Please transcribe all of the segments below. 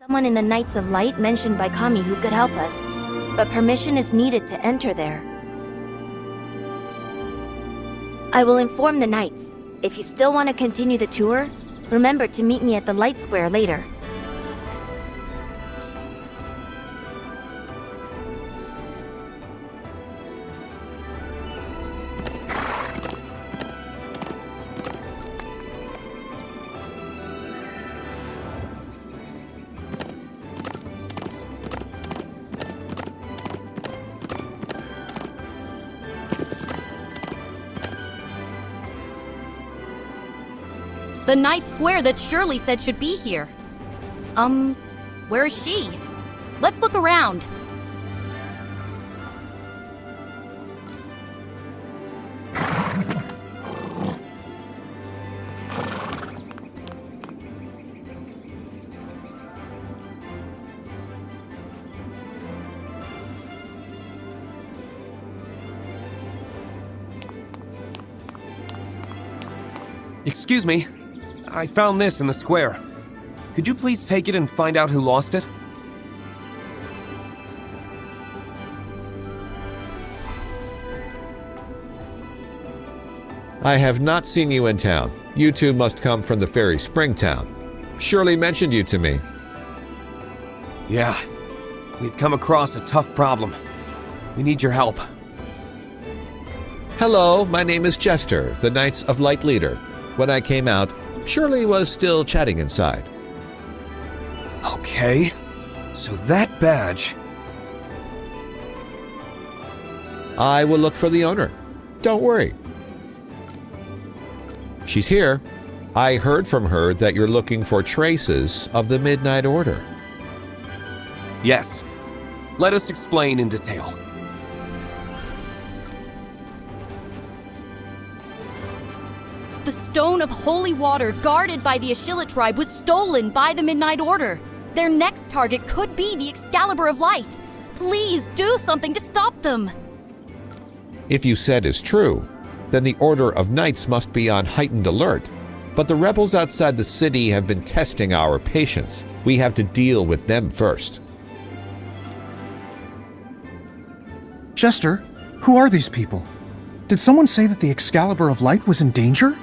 someone in the Knights of Light mentioned by Kami who could help us, but permission is needed to enter there. I will inform the Knights. If you still want to continue the tour, remember to meet me at the Light Square later. The Night Square that Shirley said should be here. Where is she? Let's look around. Excuse me. I found this in the square. Could you please take it and find out who lost it? I have not seen you in town. You two must come from the Fairy Springtown. Shirley mentioned you to me. Yeah. We've come across a tough problem. We need your help. Hello, my name is Jester, the Knights of Light leader. When I came out, Shirley was still chatting inside. Okay. So that badge... I will look for the owner. Don't worry. She's here. I heard from her that you're looking for traces of the Midnight Order. Yes. Let us explain in detail. The Stone of Holy Water guarded by the Ashila tribe was stolen by the Midnight Order. Their next target could be the Excalibur of Light. Please do something to stop them. If you said is true, then the Order of Knights must be on heightened alert. But the rebels outside the city have been testing our patience. We have to deal with them first. Jester, who are these people? Did someone say that the Excalibur of Light was in danger?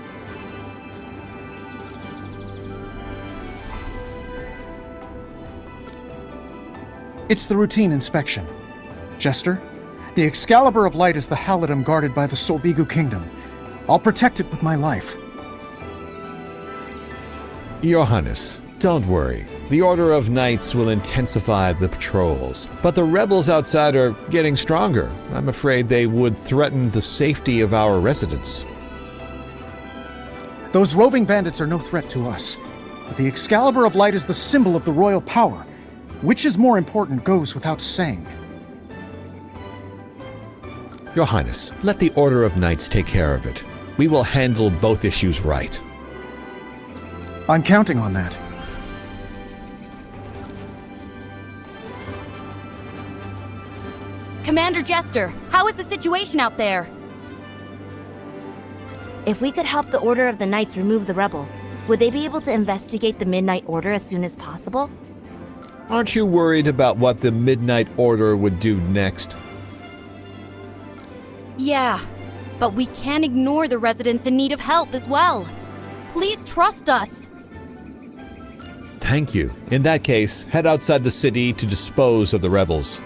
It's the routine inspection. Jester, the Excalibur of Light is the Halidom guarded by the Solbigu Kingdom. I'll protect it with my life. Johannes, don't worry. The Order of Knights will intensify the patrols, but the rebels outside are getting stronger. I'm afraid they would threaten the safety of our residents. Those roving bandits are no threat to us. But the Excalibur of Light is the symbol of the royal power. Which is more important goes without saying. Johannes, let the Order of Knights take care of it. We will handle both issues right. I'm counting on that. Commander Jester, how is the situation out there? If we could help the Order of the Knights remove the rebel, would they be able to investigate the Midnight Order as soon as possible? Aren't you worried about what the Midnight Order would do next? Yeah, but we can't ignore the residents in need of help as well. Please trust us. Thank you. In that case, head outside the city to dispose of the rebels.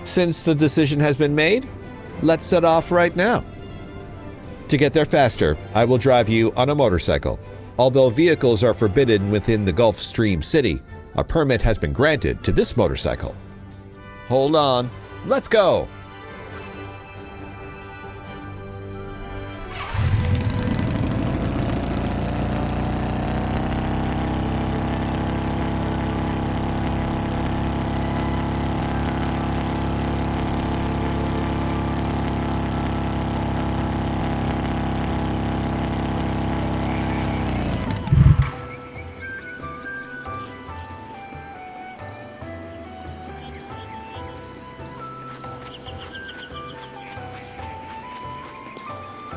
Since the decision has been made, let's set off right now. To get there faster, I will drive you on a motorcycle. Although vehicles are forbidden within the Gulf Stream City, a permit has been granted to this motorcycle. Hold on. Let's go!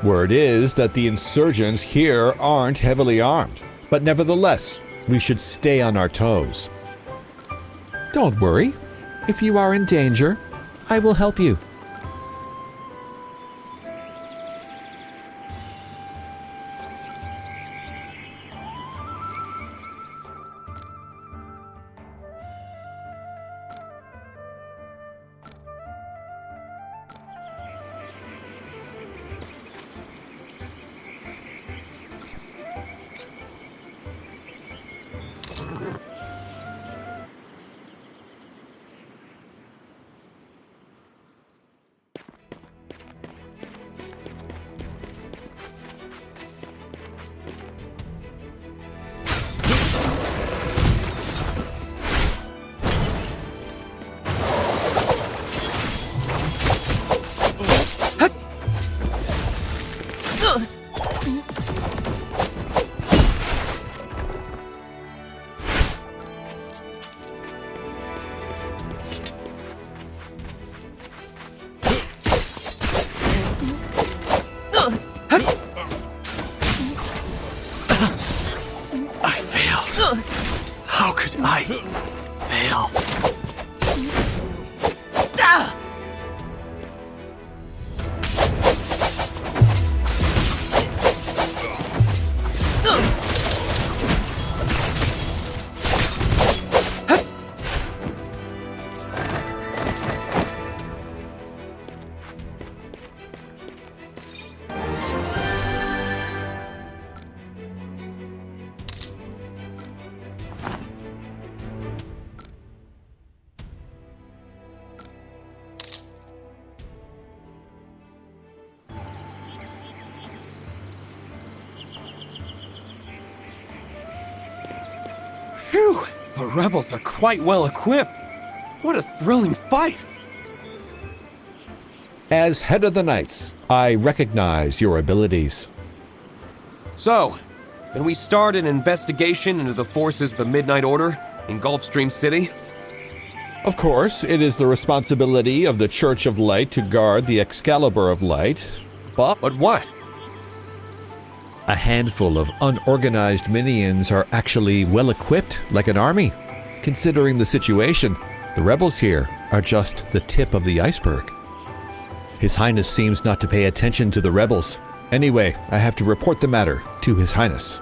Word is that the insurgents here aren't heavily armed, but nevertheless, we should stay on our toes. Don't worry. If you are in danger, I will help you. I failed. How could I fail? Phew! The rebels are quite well equipped. What a thrilling fight! As head of the Knights, I recognize your abilities. So, can we start an investigation into the forces of the Midnight Order in Gulfstream City? Of course, it is the responsibility of the Church of Light to guard the Excalibur of Light, but But what? a handful of unorganized minions are actually well equipped like an army. Considering the situation, the rebels here are just the tip of the iceberg. His Highness seems not to pay attention to the rebels. Anyway, I have to report the matter to His Highness.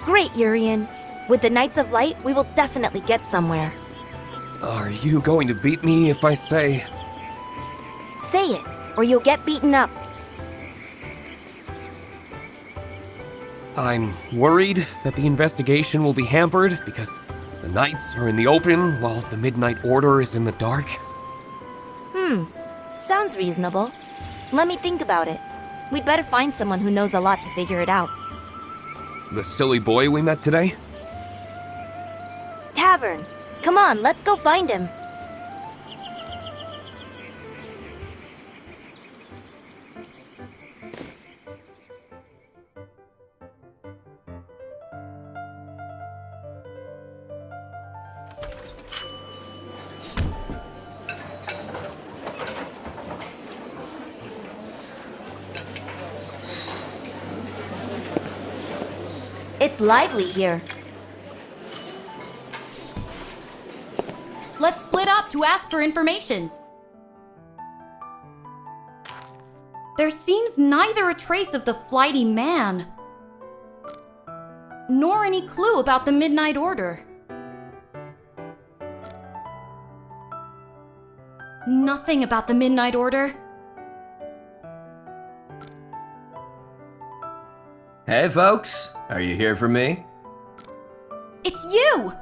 Great, Urian. With the Knights of Light, we will definitely get somewhere. Are you going to beat me if I say... Say it, or you'll get beaten up. I'm worried that the investigation will be hampered because the Knights are in the open while the Midnight Order is in the dark? Sounds reasonable. Let me think about it. We'd better find someone who knows a lot to figure it out. The silly boy we met today? Tavern! Come on, let's go find him. It's lively here. Let's split up to ask for information. There seems neither a trace of the flighty man, nor any clue about the Midnight Order. Nothing about the Midnight Order. Hey, folks. Are you here for me? It's you!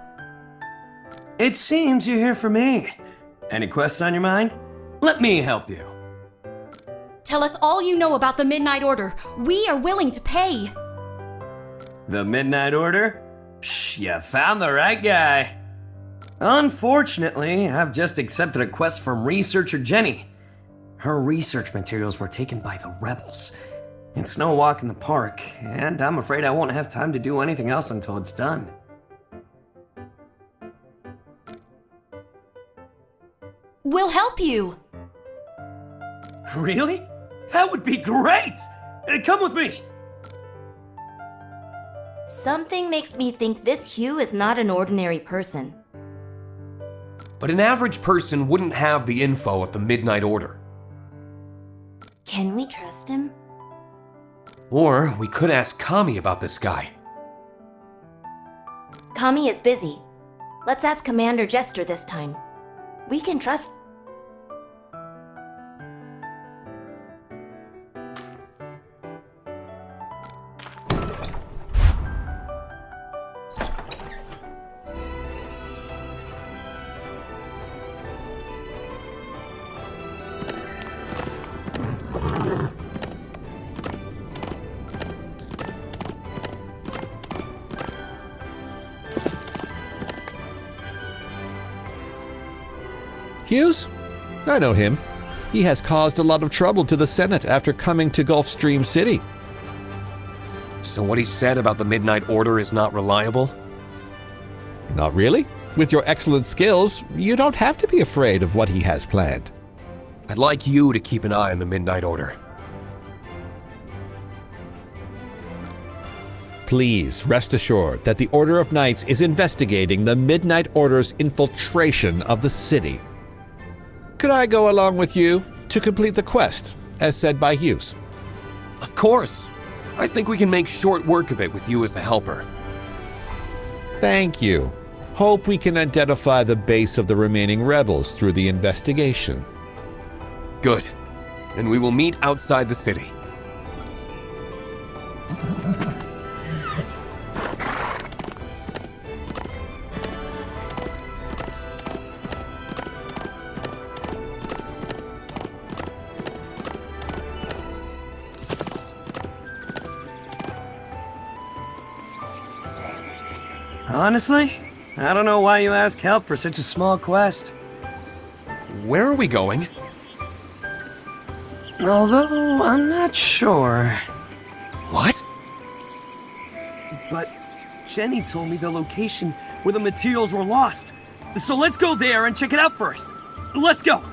It seems you're here for me. Any quests on your mind? Let me help you. Tell us all you know about the Midnight Order. We are willing to pay. The Midnight Order? Psh, you found the right guy. Unfortunately, I've just accepted a quest from researcher Jenny. Her research materials were taken by the rebels. It's no walk in the park, and I'm afraid I won't have time to do anything else until it's done. We'll help you. Really? That would be great! Come with me! Something makes me think this Hugh is not an ordinary person. But an average person wouldn't have the info of the Midnight Order. Can we trust him? Or we could ask Kami about this guy. Kami is busy. Let's ask Commander Jester this time. We can trust. Hughes? I know him. He has caused a lot of trouble to the Senate after coming to Gulfstream City. So what he said about the Midnight Order is not reliable? Not really. With your excellent skills, you don't have to be afraid of what he has planned. I'd like you to keep an eye on the Midnight Order. Please rest assured that the Order of Knights is investigating the Midnight Order's infiltration of the city. Could I go along with you to complete the quest, as said by Hughes? Of course. I think we can make short work of it with you as a helper. Thank you. Hope we can identify the base of the remaining rebels through the investigation. Good. Then we will meet outside the city. Honestly, I don't know why you ask help for such a small quest. Where are we going? Although, I'm not sure. What? But Jenny told me the location where the materials were lost. So let's go there and check it out first. Let's go!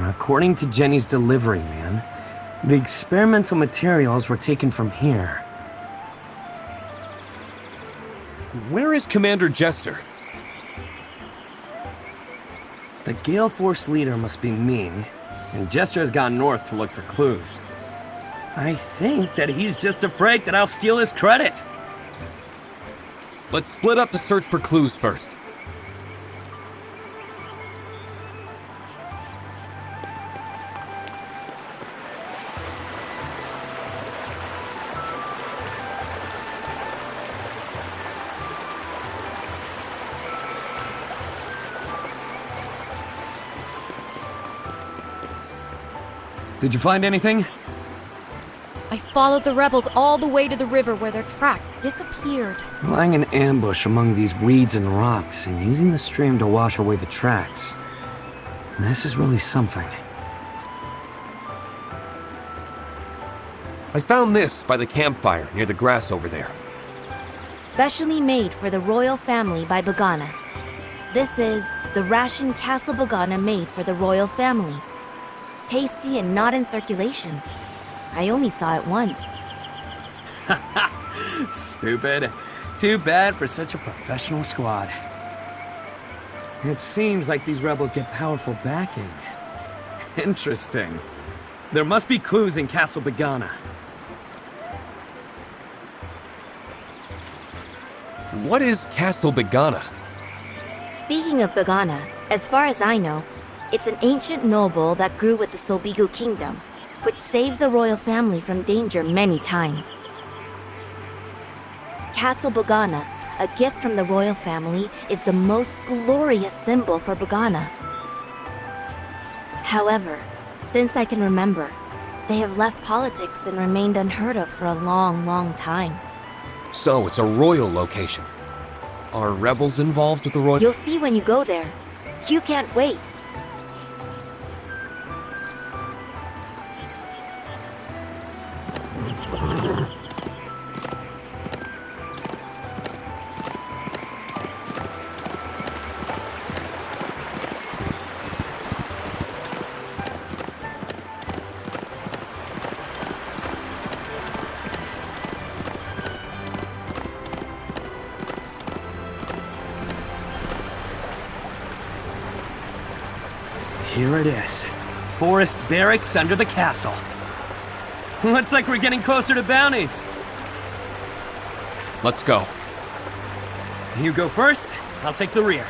According to Jenny's delivery man, the experimental materials were taken from here. Where is Commander Jester? The Gale Force leader must be Ming, and Jester has gone north to look for clues. I think that he's just afraid that I'll steal his credit. Let's split up the search for clues first. Did you find anything? I followed the rebels all the way to the river where their tracks disappeared. Lying in ambush among these weeds and rocks and using the stream to wash away the tracks. This is really something. I found this by the campfire near the grass over there. specially made for the royal family by Bogana. This is the ration Castle Bogana made for the royal family. Tasty and not in circulation. I only saw it once. Stupid. Too bad for such a professional squad. It seems like these rebels get powerful backing. Interesting. There must be clues in Castle Bogana. What is Castle Bogana? Speaking of Bogana, as far as I know, it's an ancient noble that grew with the Solbigu kingdom, which saved the royal family from danger many times. Castle Bogana, a gift from the royal family, is the most glorious symbol for Bogana. However, since I can remember, they have left politics and remained unheard of for a long, long time. So it's a royal location. Are rebels involved with the royal? You'll see when you go there. You can't wait. Here it is. Forest barracks under the castle. Looks like we're getting closer to bounties. Let's go. You go first, I'll take the rear.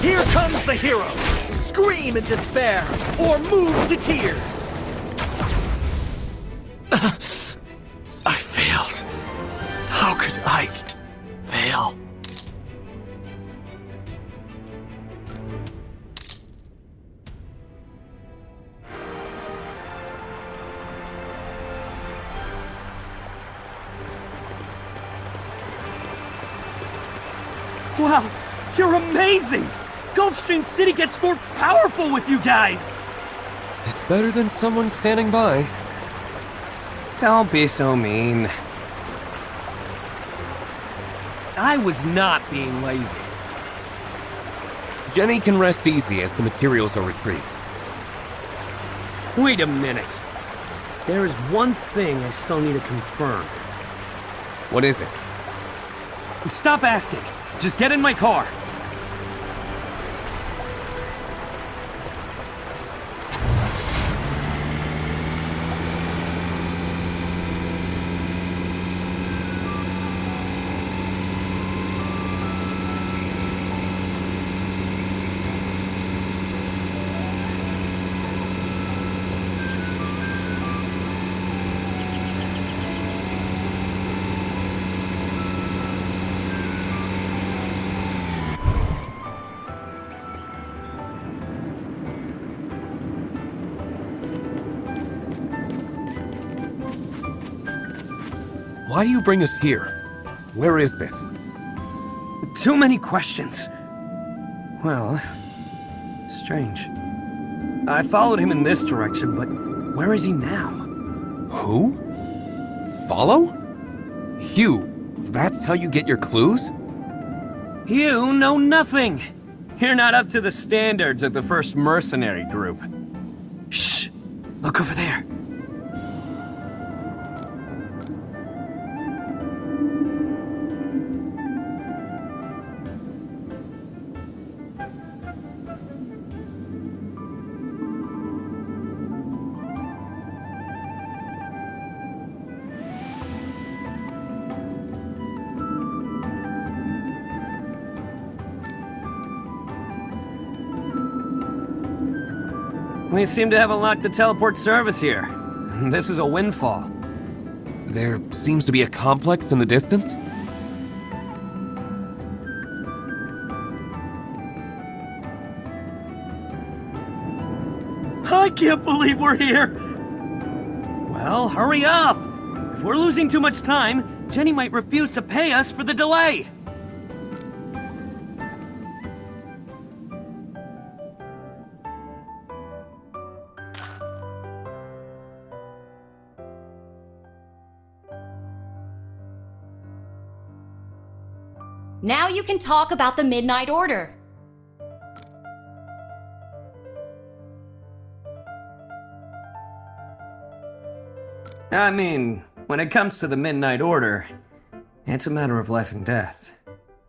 Here comes the hero! Scream in despair, or move to tears! I failed. How could I fail? Wow, you're amazing! Gulfstream City gets more powerful with you guys! It's better than someone standing by. Don't be so mean. I was not being lazy. Jenny can rest easy as the materials are retrieved. Wait a minute. There is one thing I still need to confirm. What is it? Stop asking. Just get in my car. Why do you bring us here? Where is this? Too many questions. Well, strange. I followed him in this direction, but where is he now? Who? Follow? Hugh, that's how you get your clues? You know nothing. You're not up to the standards of the first mercenary group. Shh! Look over there. We seem to have unlocked the teleport service here. This is a windfall. There seems to be a complex in the distance. I can't believe we're here! Well, hurry up! If we're losing too much time, Jenny might refuse to pay us for the delay! Now you can talk about the Midnight Order. I mean, when it comes to the Midnight Order, it's a matter of life and death.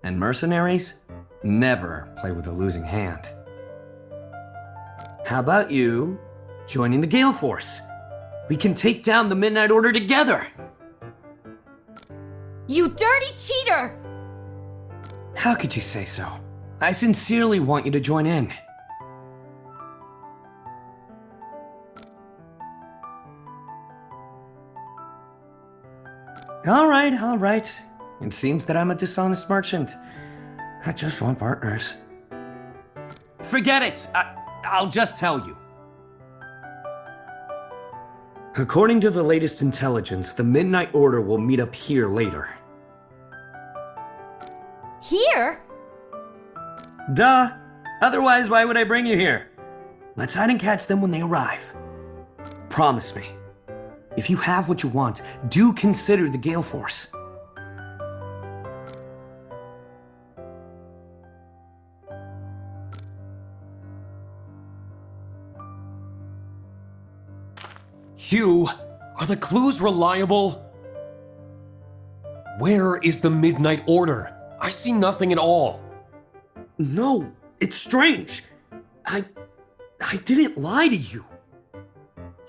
And mercenaries never play with a losing hand. How about you joining the Gale Force? We can take down the Midnight Order together! You dirty cheater! How could you say so? I sincerely want you to join in. All right. It seems that I'm a dishonest merchant. I just want partners. Forget it! I'll just tell you. According to the latest intelligence, the Midnight Order will meet up here later. Here? Duh! Otherwise, why would I bring you here? Let's hide and catch them when they arrive. Promise me. If you have what you want, do consider the Gale Force. Hugh, are the clues reliable? Where is the Midnight Order? I see nothing at all. No, it's strange. I didn't lie to you.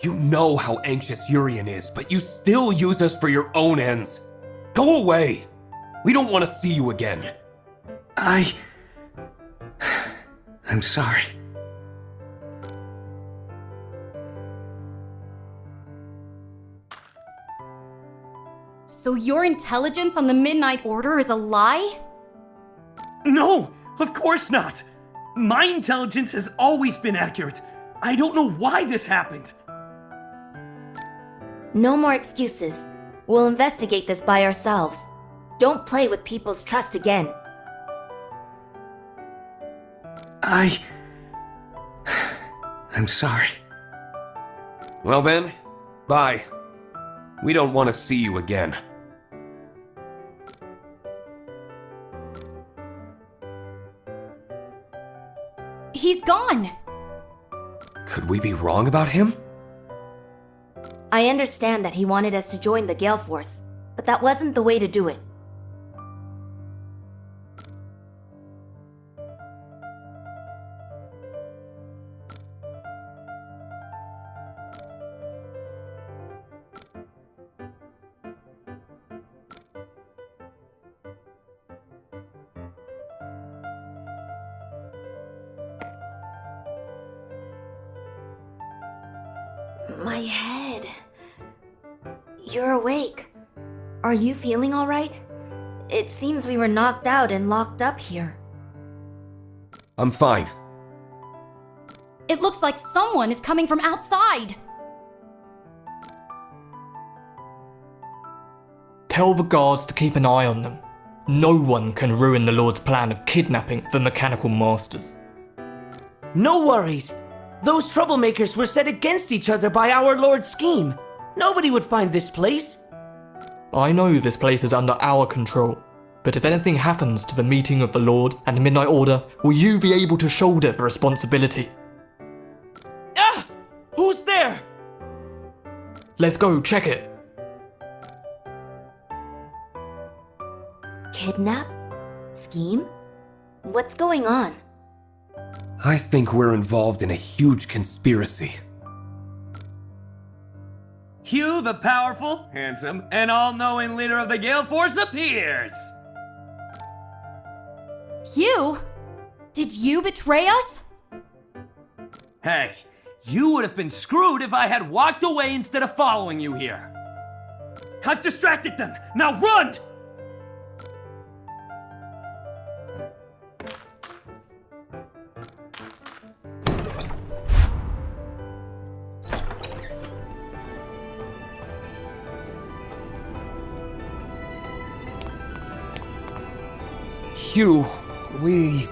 You know how anxious Urian is, but you still use us for your own ends. Go away. We don't want to see you again. I'm sorry. So your intelligence on the Midnight Order is a lie? No, of course not. My intelligence has always been accurate. I don't know why this happened. No more excuses. We'll investigate this by ourselves. Don't play with people's trust again. I'm sorry. Well then, bye. We don't want to see you again. He's gone. Could we be wrong about him? I understand that he wanted us to join the Gale Force, but that wasn't the way to do it. My head. You're awake. Are you feeling all right? It seems we were knocked out and locked up here. I'm fine. It looks like someone is coming from outside. tell the guards to keep an eye on them. No one can ruin the Lord's plan of kidnapping the Mechanical Masters. No worries. Those troublemakers were set against each other by our Lord's scheme. Nobody would find this place. I know this place is under our control, but if anything happens to the meeting of the Lord and the Midnight Order, will you be able to shoulder the responsibility? Ah! Who's there? Let's go check it. Kidnap? Scheme? What's going on? I think we're involved in a huge conspiracy. Hugh, the powerful, handsome, and all-knowing leader of the Gale Force appears! Hugh? Did you betray us? Hey, you would have been screwed if I had walked away instead of following you here. I've distracted them. Now run! Hugh, we...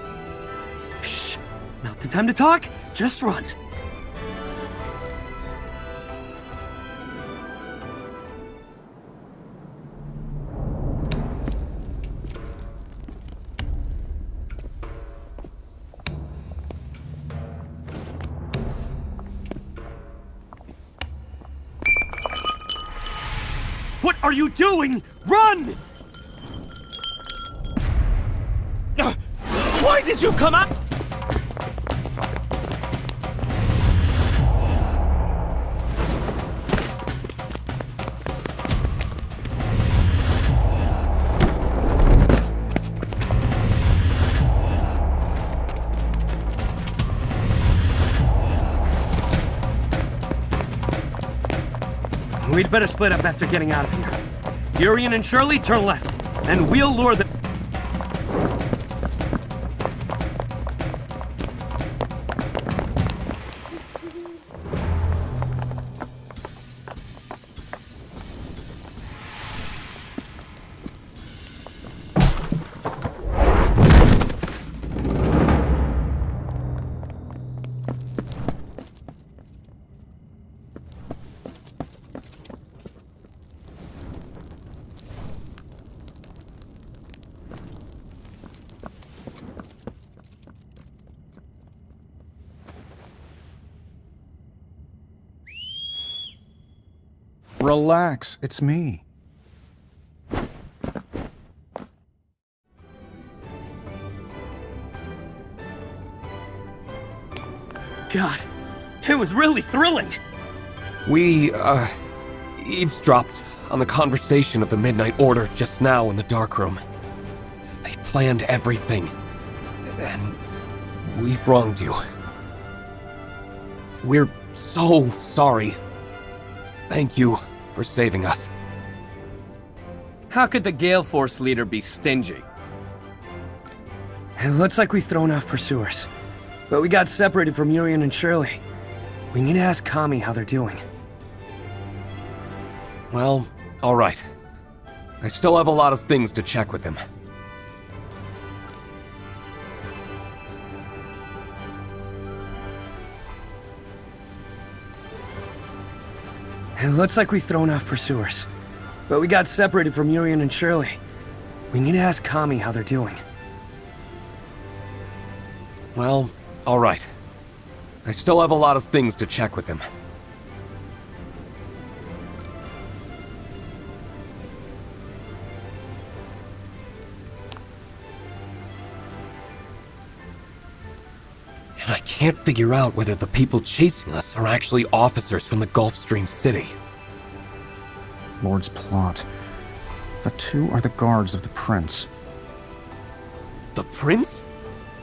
Shh! Not the time to talk. Just run. What are you doing? Run! Why did you come out? We'd better split up after getting out of here. Urian and Shirley, turn left, and we'll lure the... Relax, it's me. God, it was really thrilling. We, eavesdropped on the conversation of the Midnight Order just now in the darkroom. They planned everything. And we've wronged you. We're so sorry. Thank you for saving us. How could the Gale Force leader be stingy? It looks like we've thrown off pursuers. But we got separated from Urian and Shirley. We need to ask Kami how they're doing. Well, alright. I still have a lot of things to check with him. It looks like we've thrown off pursuers. But we got separated from Urian and Shirley. We need to ask Kami how they're doing. Well, alright. I still have a lot of things to check with him. And I can't figure out whether the people chasing us are actually officers from the Gulfstream City. Lord's plot. The two are the guards of the prince. The prince?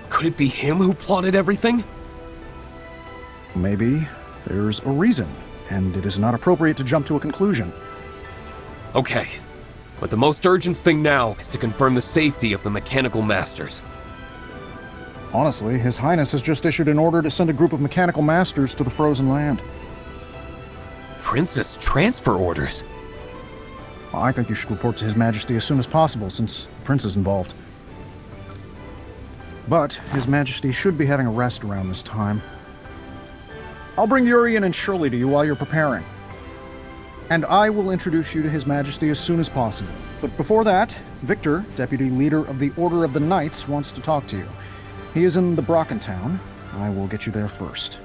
Could it be him who plotted everything? Maybe there's a reason, and it is not appropriate to jump to a conclusion. Okay, but the most urgent thing now is to confirm the safety of the Mechanical Masters. Honestly, His Highness has just issued an order to send a group of Mechanical Masters to the Frozen Land. Princess transfer orders? I think you should report to His Majesty as soon as possible, since the Prince is involved. But His Majesty should be having a rest around this time. I'll bring Urian and Shirley to you while you're preparing. And I will introduce you to His Majesty as soon as possible. But before that, Victor, Deputy Leader of the Order of the Knights, wants to talk to you. He is in the Brocken town. I will get you there first.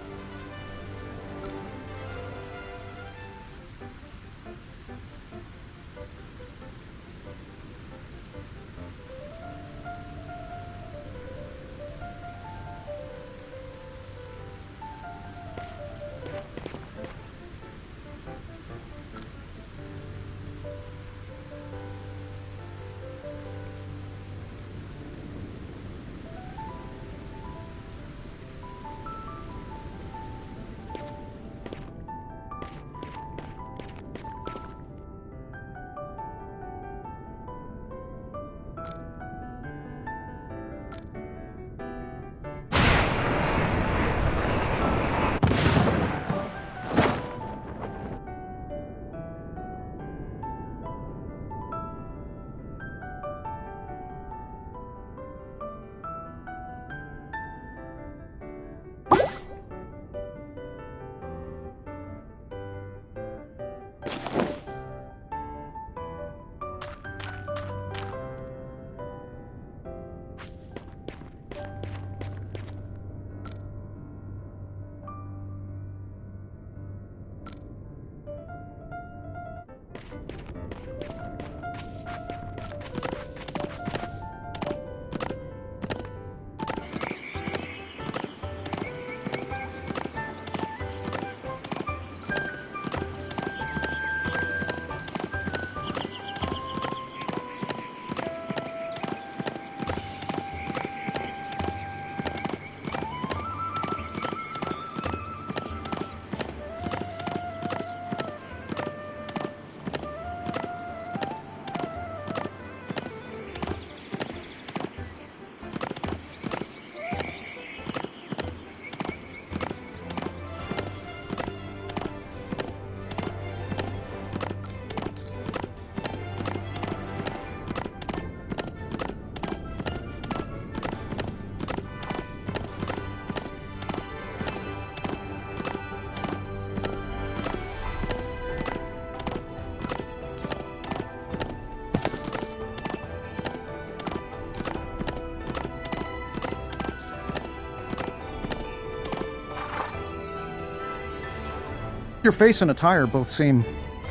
Your face and attire both seem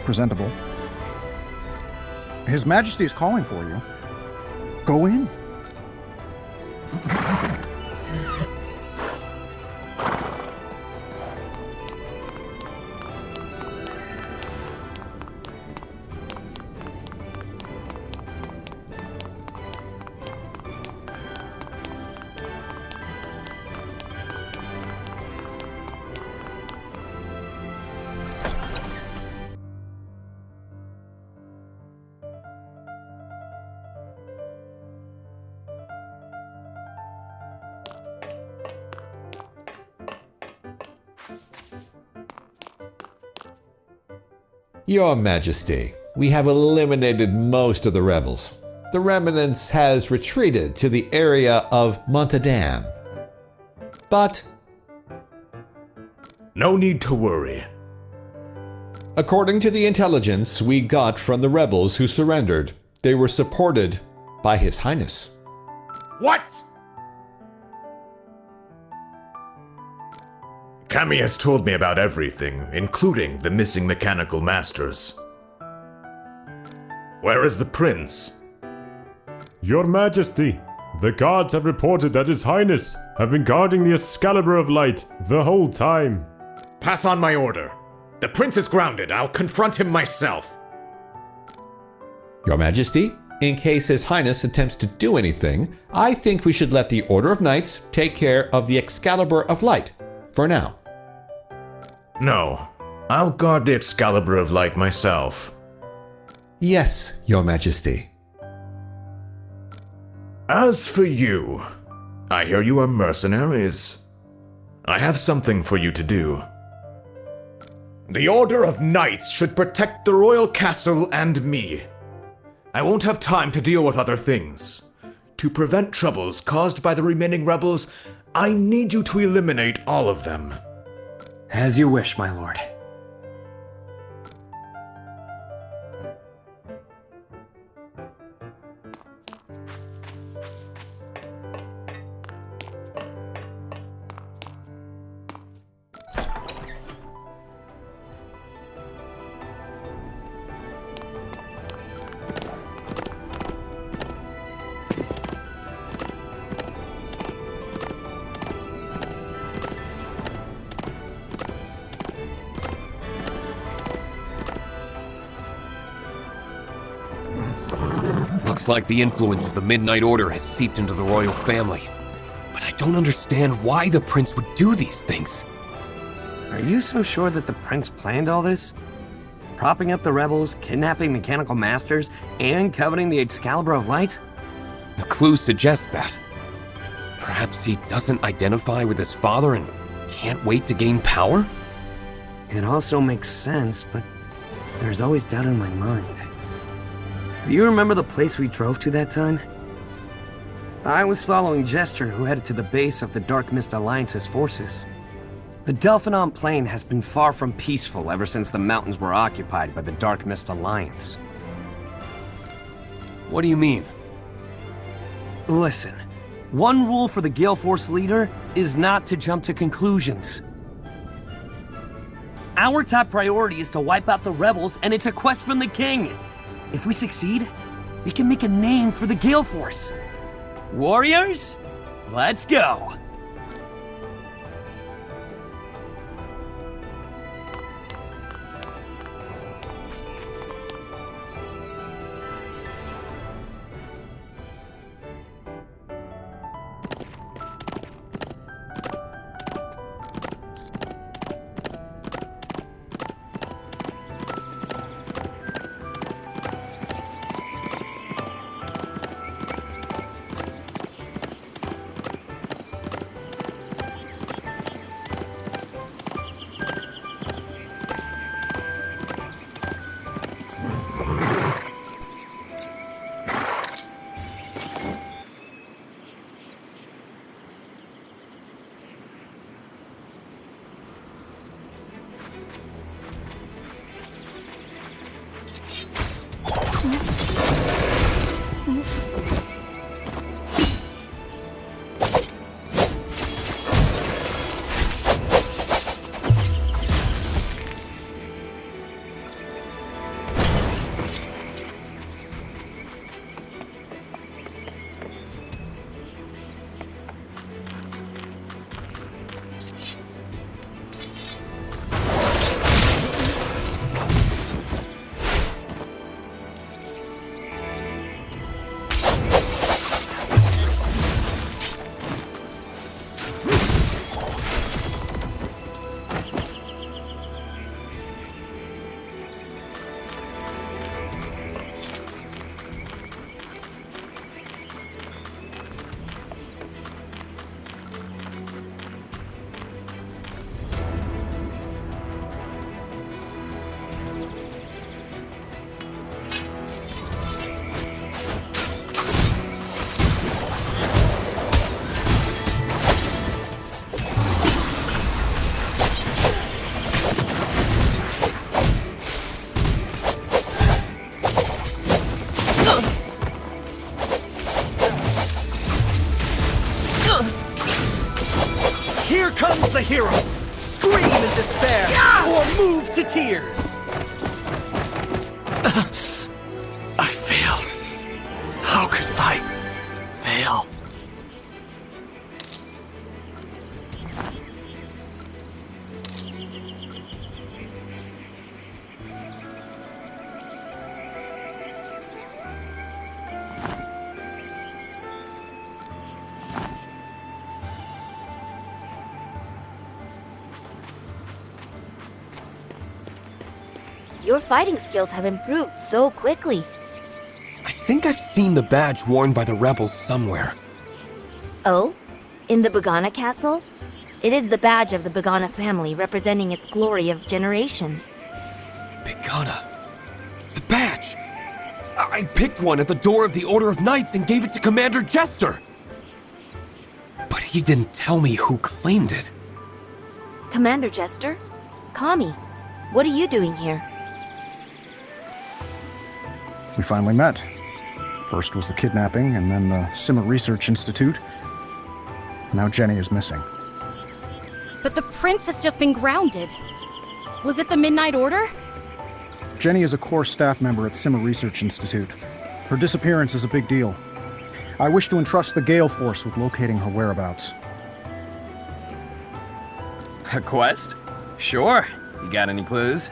presentable. His Majesty is calling for you. Go in. Your Majesty, we have eliminated most of the rebels. The remnants has retreated to the area of Montadam. But no need to worry. according to the intelligence we got from the rebels who surrendered, they were supported by His Highness. What? Kami has told me about everything, including the missing mechanical masters. Where is the prince? Your Majesty, the guards have reported that His Highness have been guarding the Excalibur of Light the whole time. Pass on my order. The prince is grounded. I'll confront him myself. Your Majesty, in case His Highness attempts to do anything, I think we should let the Order of Knights take care of the Excalibur of Light for now. No, I'll guard the Excalibur of Light myself. Yes, Your Majesty. As for you, I hear you are mercenaries. I have something for you to do. The Order of Knights should protect the royal castle and me. I won't have time to deal with other things. To prevent troubles caused by the remaining rebels, I need you to eliminate all of them. As you wish, my lord. Looks like the influence of the Midnight Order has seeped into the royal family. But I don't understand why the prince would do these things. Are you so sure that the prince planned all this? Propping up the rebels, kidnapping mechanical masters, and coveting the Excalibur of Light? The clue suggests that. Perhaps he doesn't identify with his father and can't wait to gain power? It also makes sense, but there's always doubt in my mind. Do you remember the place we drove to that time? I was following Jester, who headed to the base of the Dark Mist Alliance's forces. The Delphinon Plain has been far from peaceful ever since the mountains were occupied by the Dark Mist Alliance. What do you mean? Listen, one rule for the Gale Force leader is not to jump to conclusions. Our top priority is to wipe out the rebels, and it's a quest from the king. If we succeed, we can make a name for the Gale Force. Warriors, let's go! Here comes the hero! Scream in despair, or move to tears! I failed. How could I fail? Your fighting skills have improved so quickly. I think I've seen the badge worn by the rebels somewhere. Oh? In the Bogana Castle? It is the badge of the Bagana family, representing its glory of generations. Bigana. The badge! I picked one at the door of the Order of Knights and gave it to Commander Jester! But he didn't tell me who claimed it. Commander Jester? Kami, what are you doing here? We finally met. First was the kidnapping, and then the Simmer Research Institute. Now Jenny is missing. But the prince has just been grounded. Was it the Midnight Order? Jenny is a core staff member at Simmer Research Institute. Her disappearance is a big deal. I wish to entrust the Gale Force with locating her whereabouts. A quest? Sure. You got any clues?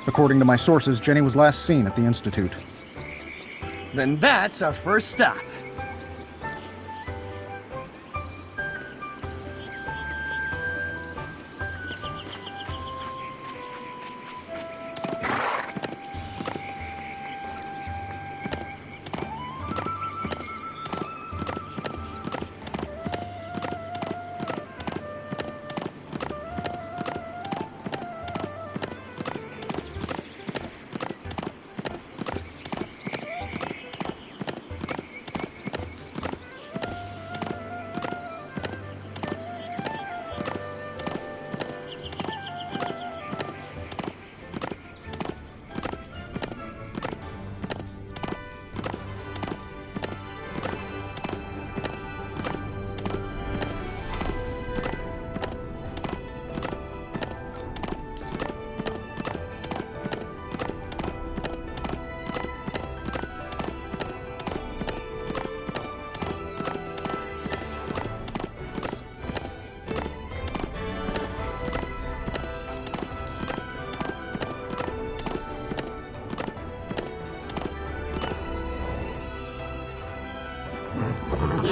According to my sources, Jenny was last seen at the Institute. Then that's our first stop.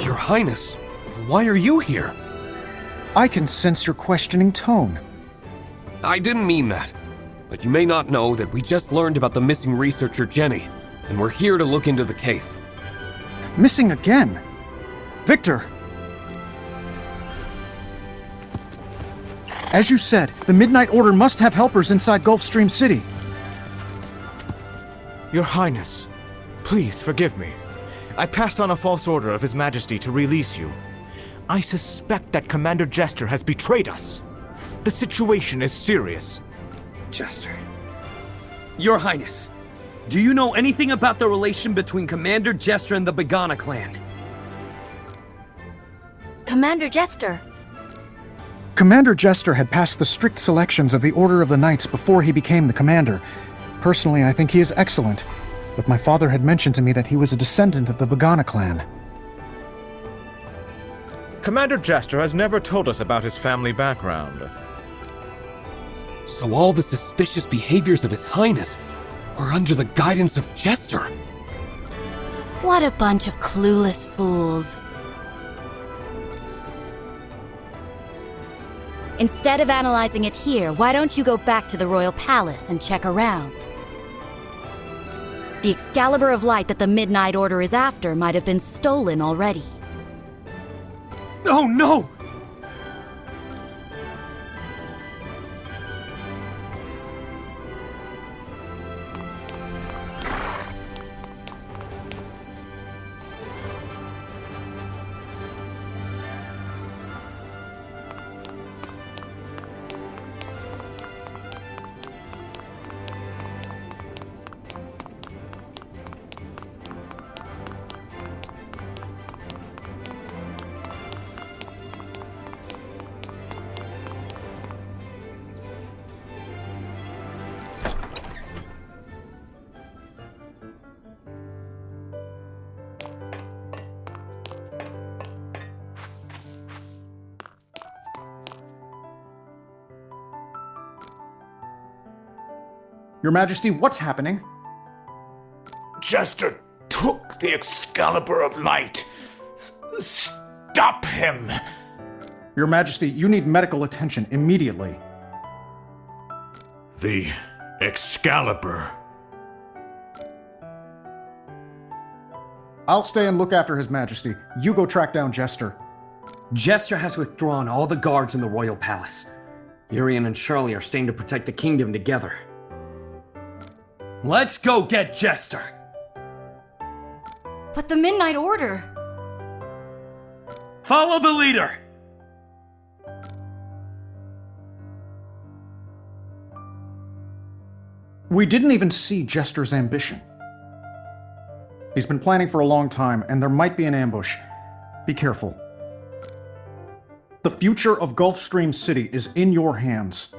Your Highness, why are you here? I can sense your questioning tone. I didn't mean that. But you may not know that we just learned about the missing researcher Jenny, and we're here to look into the case. Missing again? Victor! As you said, the Midnight Order must have helpers inside Gulfstream City. Your Highness, please forgive me. I passed on a false order of His Majesty to release you. I suspect that Commander Jester has betrayed us. The situation is serious. Jester. Your Highness, do you know anything about the relation between Commander Jester and the Bagana clan? Commander Jester! Commander Jester had passed the strict selections of the Order of the Knights before he became the commander. Personally, I think he is excellent, but my father had mentioned to me that he was a descendant of the Bagana clan. Commander Jester has never told us about his family background. So all the suspicious behaviors of His Highness were under the guidance of Jester. What a bunch of clueless fools. Instead of analyzing it here, why don't you go back to the Royal Palace and check around? The Excalibur of Light that the Midnight Order is after might have been stolen already. Oh no! Your Majesty, what's happening? Jester took the Excalibur of Light. Stop him! Your Majesty, you need medical attention immediately. The Excalibur. I'll stay and look after His Majesty. You go track down Jester. Jester has withdrawn all the guards in the royal palace. Urian and Shirley are staying to protect the kingdom together. Let's go get Jester! But the Midnight Order. Follow the leader! We didn't even see Jester's ambition. He's been planning for a long time, and there might be an ambush. Be careful. The future of Gulfstream City is in your hands.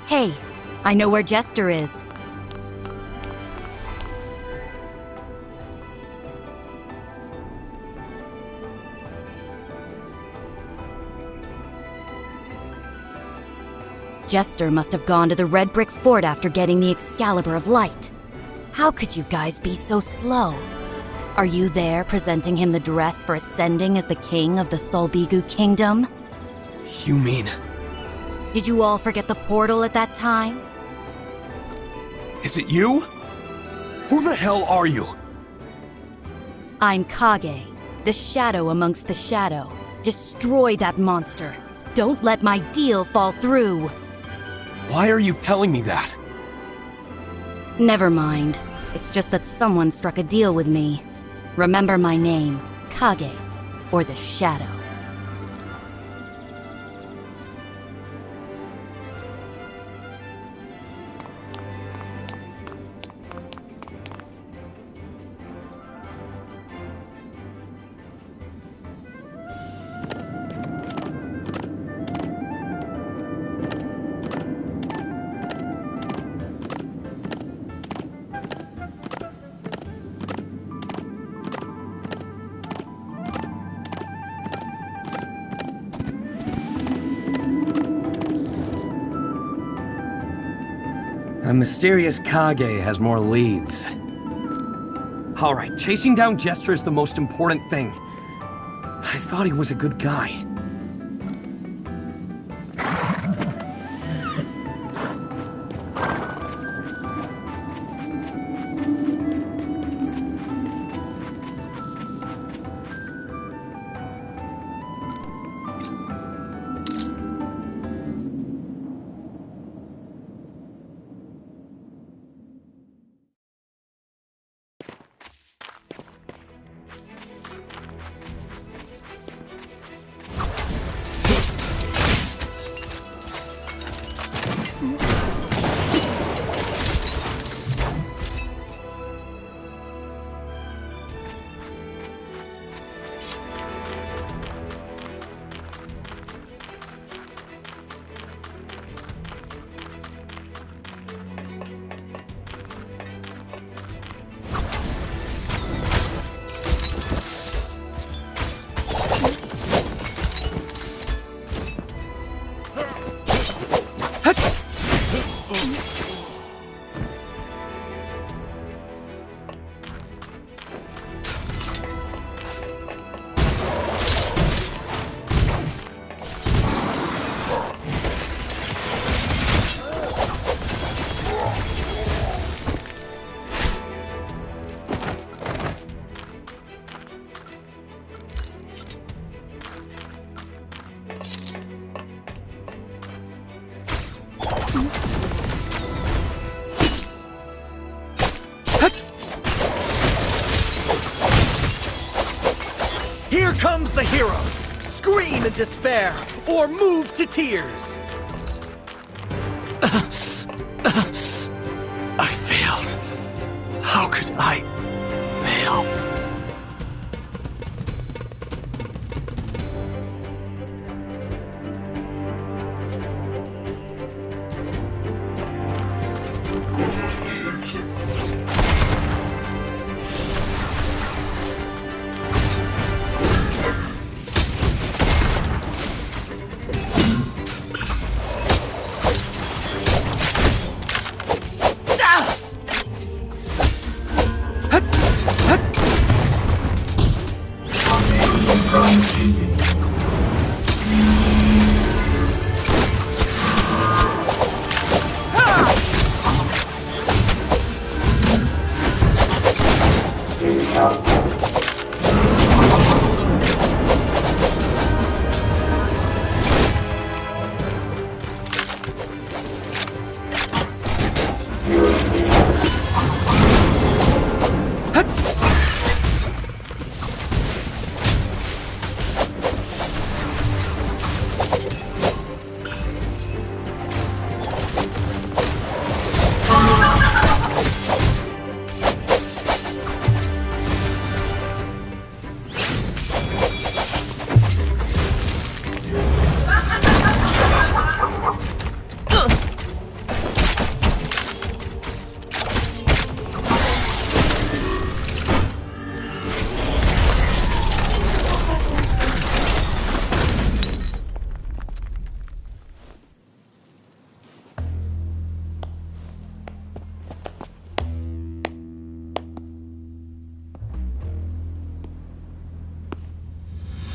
Hey, I know where Jester is. Jester must have gone to the Red Brick Fort after getting the Excalibur of Light. How could you guys be so slow? Are you there presenting him the dress for ascending as the king of the Solbigu Kingdom? You mean... Did you all forget the portal at that time? Is it you? Who the hell are you? I'm Kage, the shadow amongst the shadow. Destroy that monster. Don't let my deal fall through. Why are you telling me that? Never mind. It's just that someone struck a deal with me. Remember my name, Kage, or the Shadow. The mysterious Kage has more leads. Alright, chasing down Jester is the most important thing. I thought he was a good guy. Here comes the hero! Scream in despair, or move to tears! I failed. How could I fail?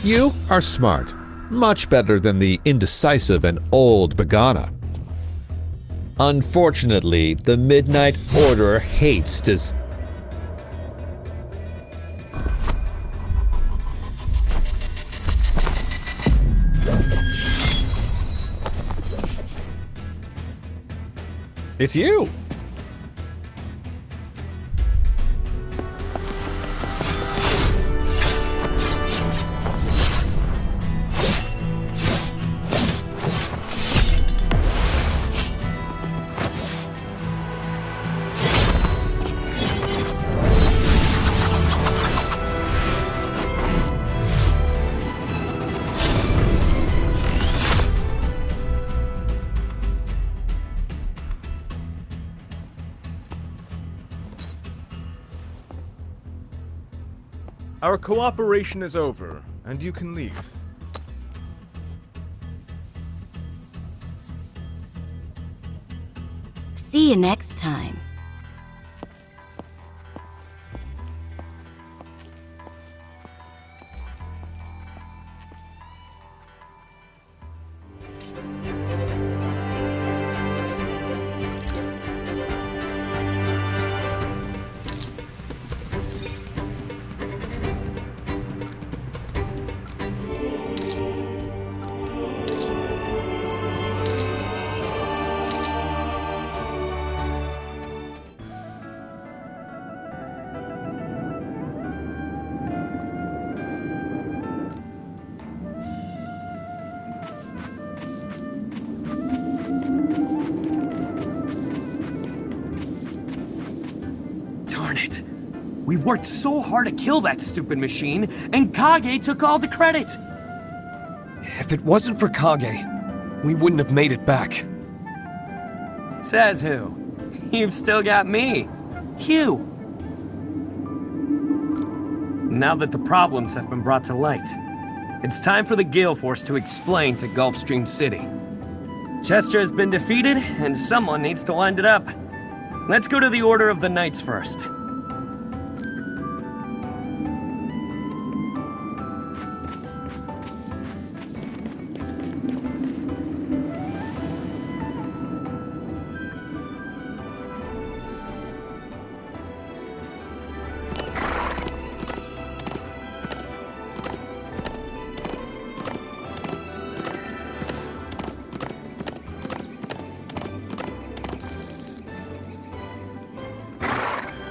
You are smart. Much better than the indecisive and old Bogana. Unfortunately, the Midnight Order hates this. It's you! Our cooperation is over, and you can leave. See you next time. Darn it. We worked so hard to kill that stupid machine, and Kage took all the credit! If it wasn't for Kage, we wouldn't have made it back. Says who? You've still got me. Hugh. Now that the problems have been brought to light, it's time for the Gale Force to explain to Gulfstream City. Chester has been defeated, and someone needs to wind it up. Let's go to the Order of the Knights first.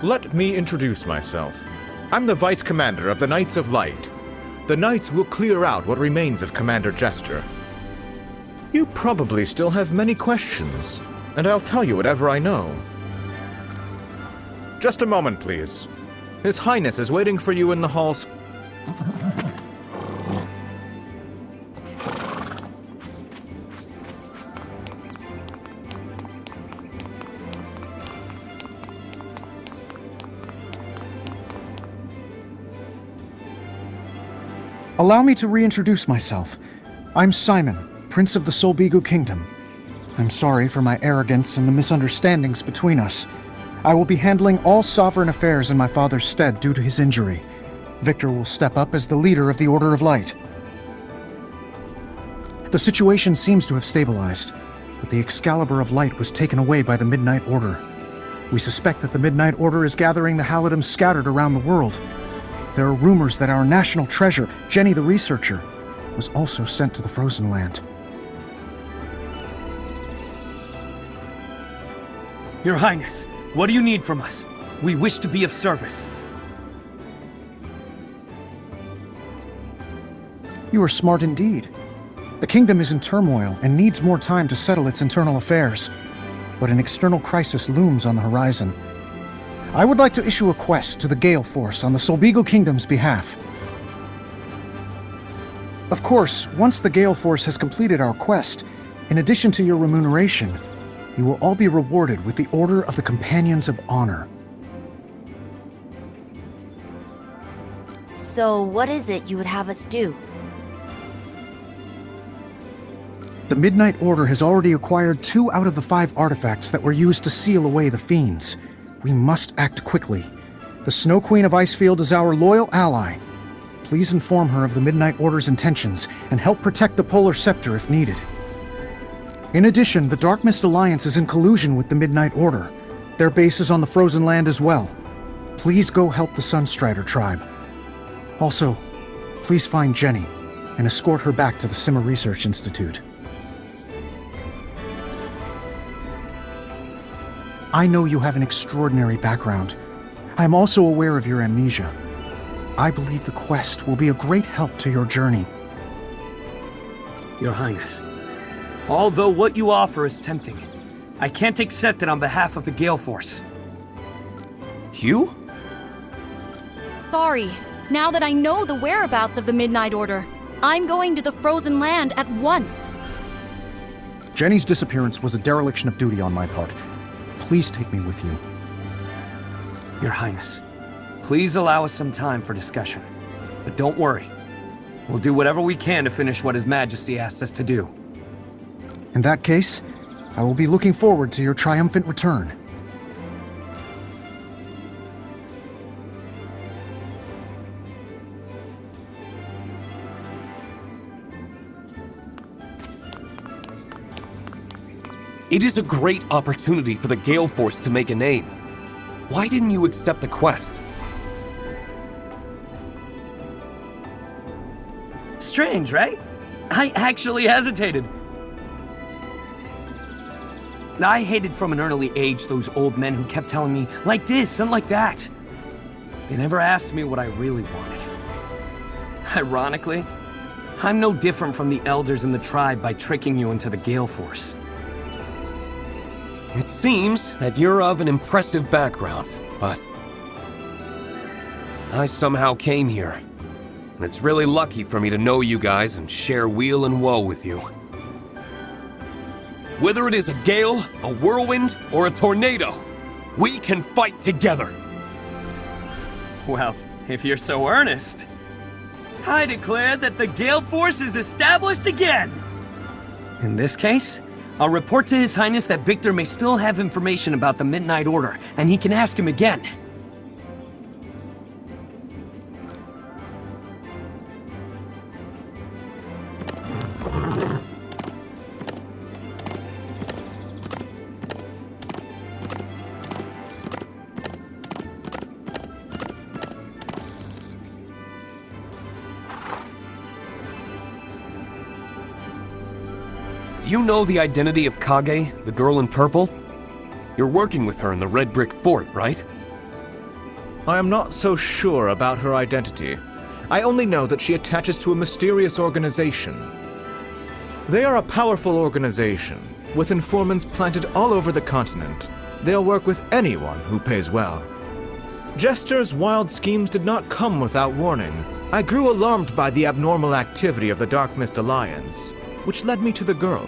Let me introduce myself. I'm the Vice Commander of the Knights of Light. The Knights will clear out what remains of Commander Jester. You probably still have many questions, and I'll tell you whatever I know. Just a moment, please. His Highness is waiting for you in the halls. Allow me to reintroduce myself. I'm Simon, Prince of the Solbigu Kingdom. I'm sorry for my arrogance and the misunderstandings between us. I will be handling all sovereign affairs in my father's stead due to his injury. Victor will step up as the leader of the Order of Light. The situation seems to have stabilized, but the Excalibur of Light was taken away by the Midnight Order. We suspect that the Midnight Order is gathering the Halidom scattered around the world. There are rumors that our national treasure, Jenny the Researcher, was also sent to the Frozen Land. Your Highness, what do you need from us? We wish to be of service. You are smart indeed. The kingdom is in turmoil and needs more time to settle its internal affairs, but an external crisis looms on the horizon. I would like to issue a quest to the Gale Force on the Solbigu Kingdom's behalf. Of course, once the Gale Force has completed our quest, in addition to your remuneration, you will all be rewarded with the Order of the Companions of Honor. So, what is it you would have us do? The Midnight Order has already acquired 2 out of the 5 artifacts that were used to seal away the fiends. We must act quickly. The Snow Queen of Icefield is our loyal ally. Please inform her of the Midnight Order's intentions and help protect the Polar Scepter if needed. In addition, the Dark Mist Alliance is in collusion with the Midnight Order. Their base is on the Frozen Land as well. Please go help the Sunstrider tribe. Also, please find Jenny and escort her back to the Simmer Research Institute. I know you have an extraordinary background. I am also aware of your amnesia. I believe the quest will be a great help to your journey. Your Highness, although what you offer is tempting, I can't accept it on behalf of the Gale Force. Hugh? Sorry. Now that I know the whereabouts of the Midnight Order, I'm going to the Frozen Land at once. Jenny's disappearance was a dereliction of duty on my part. Please take me with you. Your Highness, please allow us some time for discussion. But don't worry. We'll do whatever we can to finish what His Majesty asked us to do. In that case, I will be looking forward to your triumphant return. It is a great opportunity for the Gale Force to make a name. Why didn't you accept the quest? Strange, right? I actually hesitated. I hated from an early age those old men who kept telling me, like this and like that. They never asked me what I really wanted. Ironically, I'm no different from the elders in the tribe by tricking you into the Gale Force. It seems that you're of an impressive background, but I somehow came here. And it's really lucky for me to know you guys and share weal and woe with you. Whether it is a gale, a whirlwind, or a tornado, we can fight together. Well, if you're so earnest, I declare that the Gale Force is established again! In this case, I'll report to His Highness that Victor may still have information about the Midnight Order, and he can ask him again. Do you know the identity of Kage, the girl in purple? You're working with her in the Red Brick Fort, right? I am not so sure about her identity. I only know that she attaches to a mysterious organization. They are a powerful organization, with informants planted all over the continent. They'll work with anyone who pays well. Jester's wild schemes did not come without warning. I grew alarmed by the abnormal activity of the Dark Mist Alliance, which led me to the girl.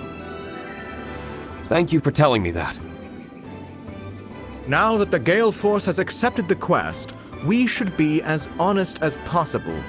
Thank you for telling me that. Now that the Gale Force has accepted the quest, we should be as honest as possible.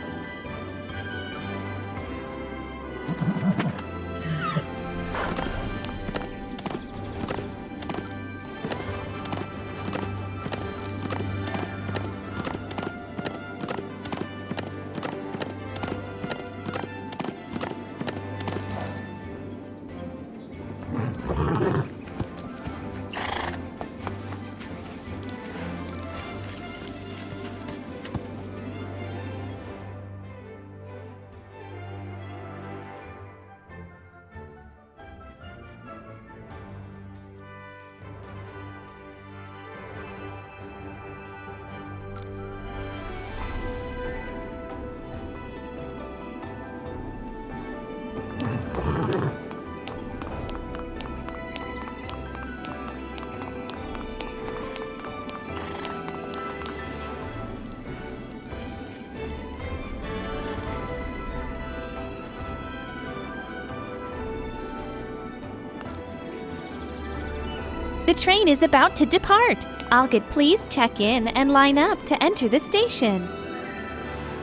The train is about to depart. Algid, please check in and line up to enter the station.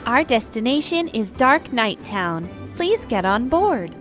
Our destination is Dark Night Town. Please get on board.